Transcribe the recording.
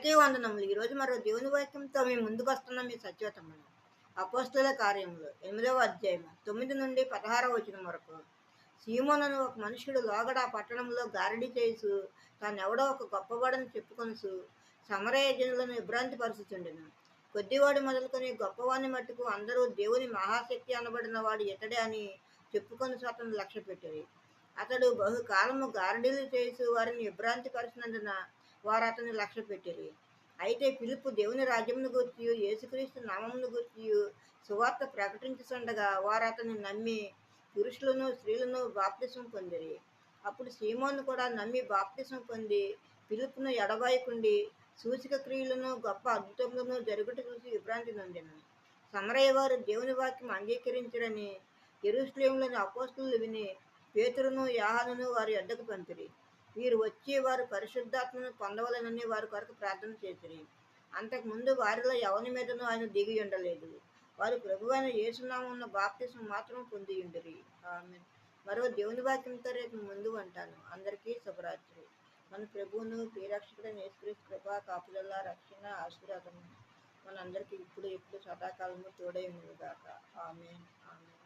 అందరికీ వందనములు. ఈరోజు మరో దేవుని వాక్యంతో మీ ముందుకొస్తున్నాం మీ సత్యవతమ్మను. అపోస్తలుల కార్యములు 8వ అధ్యాయము 9 నుండి 16వ వచనం వరకు. సీమోనను ఒక మనుషుడు లోగడ ఆ పట్టణంలో గారడీ చేయుచు తానెవడో ఒక గొప్పవాడని చెప్పుకొనుచు సమరయ జనులను విభ్రాంతి పరుచుచుండెను. కొద్దివాడు మొదలుకొని గొప్పవాని మట్టుకు అందరూ దేవుని మహాశక్తి అనబడిన వాడు ఇతడే అని చెప్పుకొనుచు అతను లక్ష్యపెట్టిరి. అతడు బహుకాలము గారడీలు చేయుచు వారిని విభ్రాంతి పరిచినందున వారు అతన్ని లక్ష్యపెట్టిరి. అయితే ఫిలిప్పు దేవుని రాజ్యమును గూర్చియు యేసుక్రీస్తు నామమును గూర్చియు సువార్త ప్రకటించుచుండగా వారు అతన్ని నమ్మి పురుషులను స్త్రీలను బాప్తిసం పొందిరి. అప్పుడు సీమోను కూడా నమ్మి బాప్తిసం పొంది ఫిలిప్పును ఎడబాయకుండి సూచక క్రియలను గొప్ప అద్భుతములను జరుగుట చూసి విభ్రాంతి నొందెను. సమరయ వారు దేవుని వాక్యం అంగీకరించరని యెరూషలేములోని అపోస్తలులు విని పేతురును యోహానును వారి యొద్దకు పంపిరి. వీరు వచ్చి వారు పరిశుద్ధాత్మను పొందవలెనని వారి కొరకు ప్రార్థన చేసిరి. అంతకుముందు వారిలో ఎవని మీదనూ ఆయన దిగి ఉండలేదు. వారు ప్రభువైన యేసునామమున బాప్తిసం మాత్రం పొందియుండిరి. ఆమేన్. మరో దేవుని వాక్యంతో రేపు ముందు ఉంటాను. అందరికీ శుభరాత్రి. మన ప్రభువును ప్రియరక్షకుడైన యేసుక్రీస్తు కృప కాపుదల రక్షణ ఆశీర్వాదము మనందరికీ ఇప్పుడు సదాకాలము తోడై ఉండును గాక. ఆమేన్. ఆమేన్.